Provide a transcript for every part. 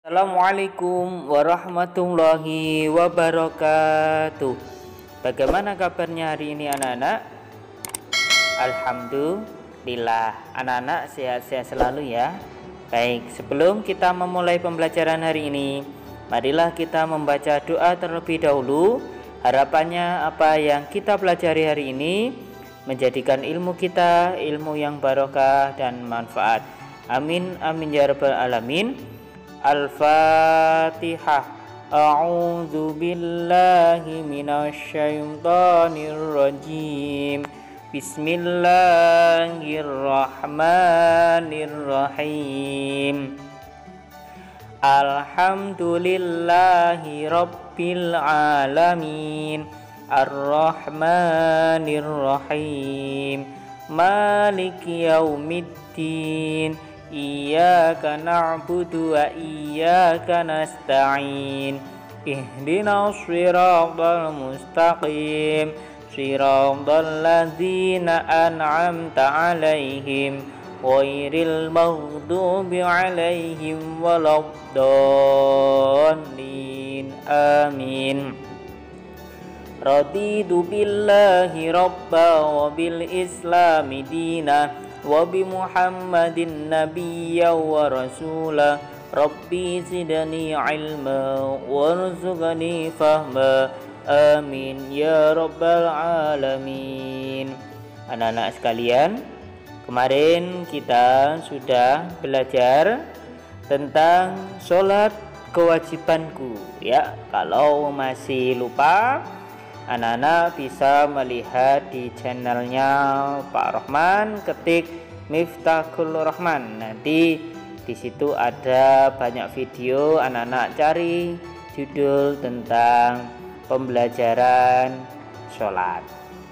Assalamualaikum warahmatullahi wabarakatuh. Bagaimana kabarnya hari ini anak-anak? Alhamdulillah, anak-anak sehat-sehat selalu ya. Baik, sebelum kita memulai pembelajaran hari ini, marilah kita membaca doa terlebih dahulu. Harapannya apa yang kita pelajari hari ini menjadikan ilmu kita ilmu yang barokah dan manfaat. Amin amin ya rabbal alamin. Al-Fatihah. A'udzu billahi minasyaitonir rajim. Bismillahirrahmanirrahim. Alhamdulillahi rabbil alamin. Ar-Rahmanir-Rahim. Maliki yaumiddin. Iyyaka na'budu wa iyyaka nasta'in. Ihdinas siratal mustaqim. Siratal ladzina an'amta 'alaihim ghairil maghdubi 'alaihim waladdallin. Amin. Raditu billahi rabba wa bil islami dina wa bi Muhammadin nabiyya wa rasula. Rabbi zidni ilma warzuqni fahma. Amin ya rabbal alamin. Anak-anak sekalian, kemarin kita sudah belajar tentang sholat kewajibanku ya. Kalau masih lupa, anak-anak bisa melihat di channelnya Pak Rahman, ketik Miftahul Rahman. Nanti di situ ada banyak video, anak-anak cari judul tentang pembelajaran sholat.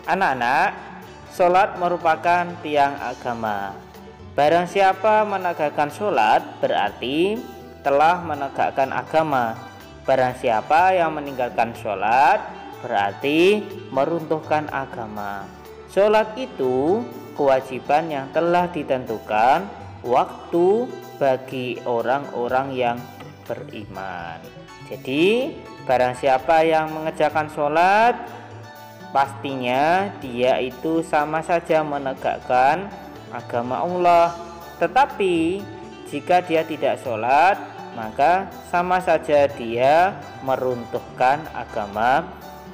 Anak-anak, sholat merupakan tiang agama. Barang siapa menegakkan sholat berarti telah menegakkan agama. Barang siapa yang meninggalkan sholat berarti meruntuhkan agama. Sholat itu kewajiban yang telah ditentukan waktu bagi orang-orang yang beriman. Jadi barang siapa yang mengerjakan sholat, pastinya dia itu sama saja menegakkan agama Allah. Tetapi jika dia tidak sholat, maka sama saja dia meruntuhkan agama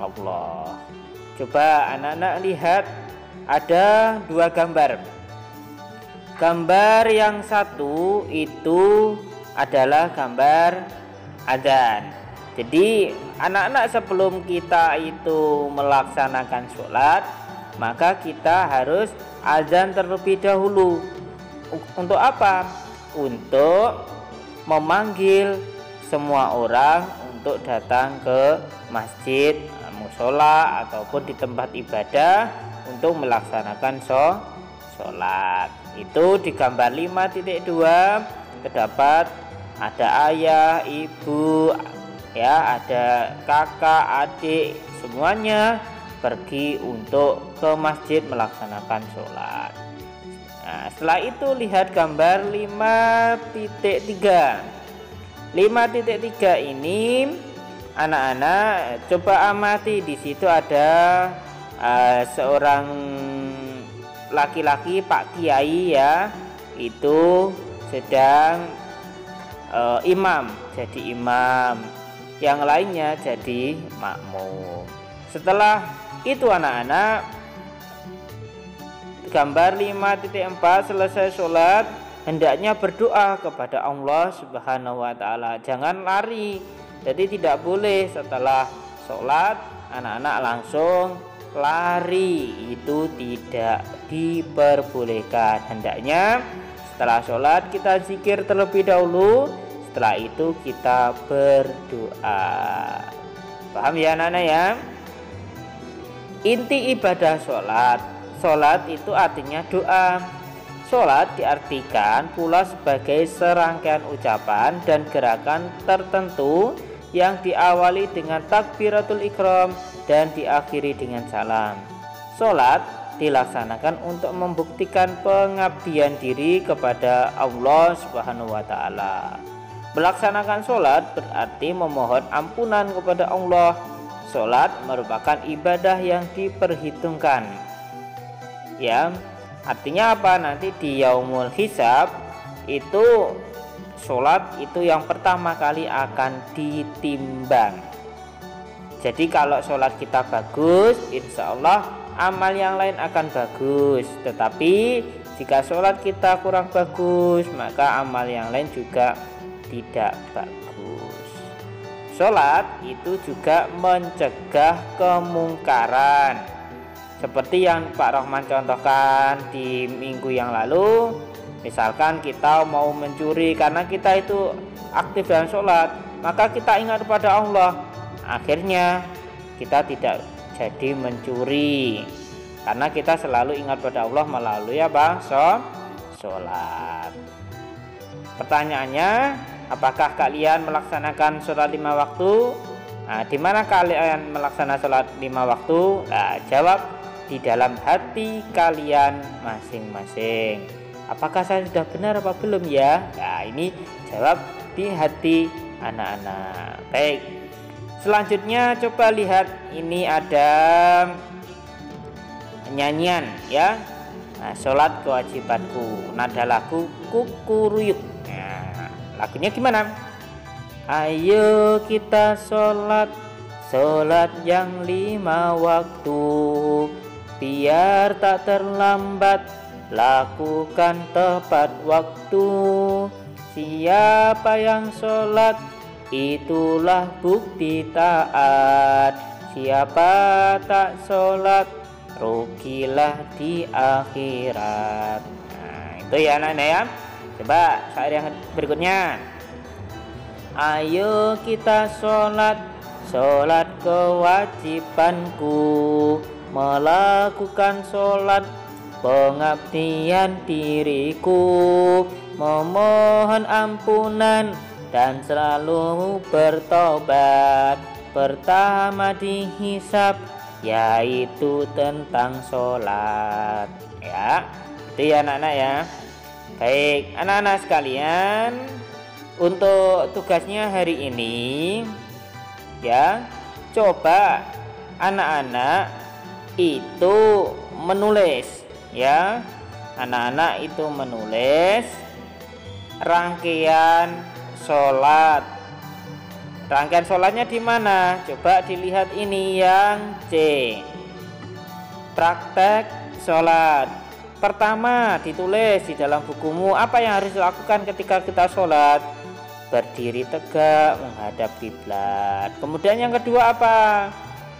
Allah. Coba anak-anak lihat, ada dua gambar. Gambar yang satu itu adalah gambar adzan. Jadi anak-anak, sebelum kita itu melaksanakan sholat, maka kita harus adzan terlebih dahulu. Untuk apa? Untuk memanggil semua orang untuk datang ke masjid, musola ataupun di tempat ibadah untuk melaksanakan sholat. Itu di gambar 5.2 terdapat ada ayah, ibu, ya, ada kakak, adik, semuanya pergi untuk ke masjid melaksanakan sholat. Nah, setelah itu lihat gambar 5.3. 5.3 ini anak-anak coba amati, di situ ada seorang laki-laki, Pak Kiai ya, itu sedang imam, jadi imam, yang lainnya jadi makmum. Setelah itu anak-anak, gambar 5.4 selesai sholat, hendaknya berdoa kepada Allah Subhanahu wa ta'ala. Jangan lari. Jadi tidak boleh setelah sholat anak-anak langsung lari, itu tidak diperbolehkan. Hendaknya setelah sholat kita zikir terlebih dahulu, setelah itu kita berdoa. Paham ya anak-anak ya? Inti ibadah sholat, sholat itu artinya doa. Sholat diartikan pula sebagai serangkaian ucapan dan gerakan tertentu yang diawali dengan takbiratul ikram dan diakhiri dengan salam. Sholat dilaksanakan untuk membuktikan pengabdian diri kepada Allah Subhanahu wa ta'ala. Melaksanakan sholat berarti memohon ampunan kepada Allah. Sholat merupakan ibadah yang diperhitungkan. Ya, artinya apa? Nanti di yaumul hisab itu sholat itu yang pertama kali akan ditimbang. Jadi kalau sholat kita bagus, insya Allah amal yang lain akan bagus. Tetapi jika sholat kita kurang bagus, maka amal yang lain juga tidak bagus. Sholat itu juga mencegah kemungkaran, seperti yang Pak Rahman contohkan di minggu yang lalu. Misalkan kita mau mencuri, karena kita itu aktif dalam sholat, maka kita ingat kepada Allah, akhirnya kita tidak jadi mencuri, karena kita selalu ingat pada Allah melalui apa? Sholat. Pertanyaannya, apakah kalian melaksanakan sholat 5 waktu? Nah, di mana kalian melaksanakan sholat 5 waktu? Nah, jawab di dalam hati kalian masing-masing. Apakah saya sudah benar apa belum ya? Nah, ini jawab di hati anak-anak. Baik. Selanjutnya coba lihat, ini ada nyanyian ya. Nah, sholat kewajibanku, nada lagu Kukuruyuk. Nah, lagunya gimana? Ayo kita sholat yang 5 waktu, biar tak terlambat, lakukan tepat waktu. Siapa yang sholat, itulah bukti taat. Siapa tak sholat, rugilah di akhirat. Nah, itu ya anak-anak ya. Coba syair yang berikutnya. Ayo kita sholat kewajibanku, melakukan sholat pengabdian diriku, memohon ampunan dan selalu bertobat. Pertama dihisab yaitu tentang sholat. Ya, itu ya anak-anak ya. Baik, anak-anak sekalian, untuk tugasnya hari ini ya, coba anak-anak itu menulis ya. Anak-anak itu menulis rangkaian sholat. Rangkaian sholatnya di mana? Coba dilihat ini yang C. Praktek sholat. Pertama ditulis di dalam bukumu apa yang harus dilakukan ketika kita sholat. Berdiri tegak menghadap kiblat. Kemudian yang kedua apa?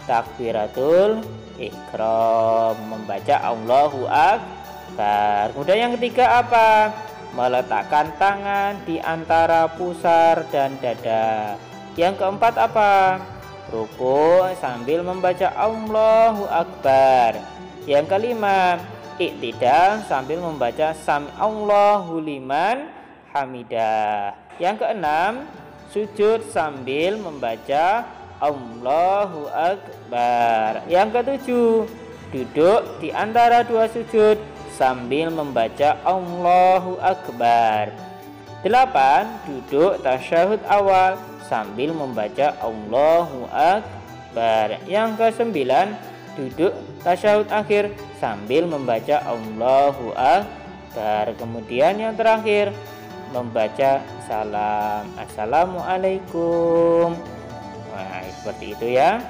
Takbiratul ihram, membaca Allahu Akbar. Kemudian yang ketiga apa? Meletakkan tangan di antara pusar dan dada. Yang keempat apa? Rukuk sambil membaca Allahu Akbar. Yang kelima, iktidal sambil membaca Sami Allahu liman hamidah. Yang keenam, sujud sambil membaca Allahu Akbar. Yang ketujuh, duduk di antara dua sujud sambil membaca Allahu Akbar. 8. Duduk tasyahud awal sambil membaca Allahu Akbar. Yang ke-9, duduk tasyahud akhir sambil membaca Allahu Akbar. Kemudian yang terakhir, membaca salam, Assalamualaikum. Nah, seperti itu ya.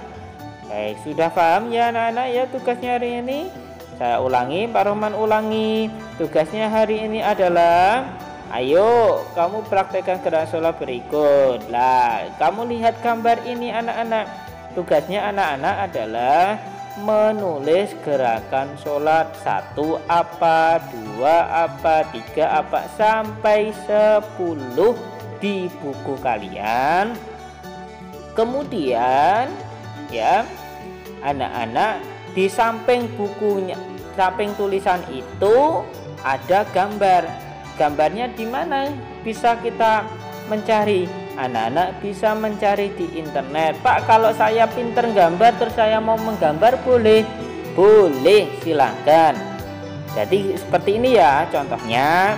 Baik, sudah paham ya anak-anak ya tugasnya hari ini? Saya ulangi, Pak Roman ulangi. Tugasnya hari ini adalah, ayo kamu praktekkan gerakan sholat berikut. Lah, kamu lihat gambar ini anak-anak. Tugasnya anak-anak adalah menulis gerakan sholat 1 apa, 2 apa, 3 apa, sampai 10 di buku kalian. Kemudian ya, anak-anak di samping bukunya, samping tulisan itu ada gambar. Gambarnya di mana bisa kita mencari? Anak-anak bisa mencari di internet. Pak, kalau saya pinter gambar terus saya mau menggambar boleh? Boleh, silakan. Jadi seperti ini ya contohnya.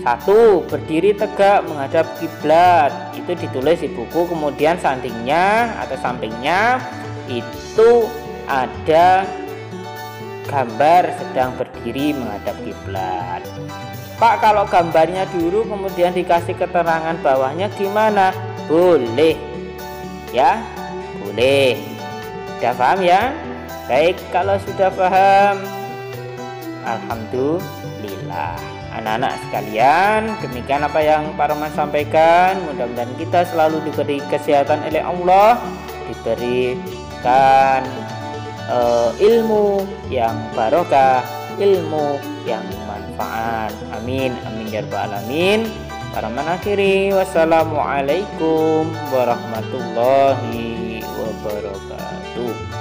1. Berdiri tegak menghadap kiblat. Itu ditulis di buku. Kemudian sampingnya atau sampingnya itu ada gambar sedang berdiri menghadap kiblat. Pak, kalau gambarnya dulu kemudian dikasih keterangan bawahnya gimana? Boleh ya, boleh. Sudah paham ya? Baik, kalau sudah paham, alhamdulillah. Anak-anak sekalian, demikian apa yang Pak Roman sampaikan. Mudah-mudahan kita selalu diberi kesehatan oleh Allah, diberikan ilmu yang barokah, ilmu yang manfaat. Amin, amin ya rabbal alamin. Pak Roman akhiri, wassalamualaikum warahmatullahi wabarakatuh.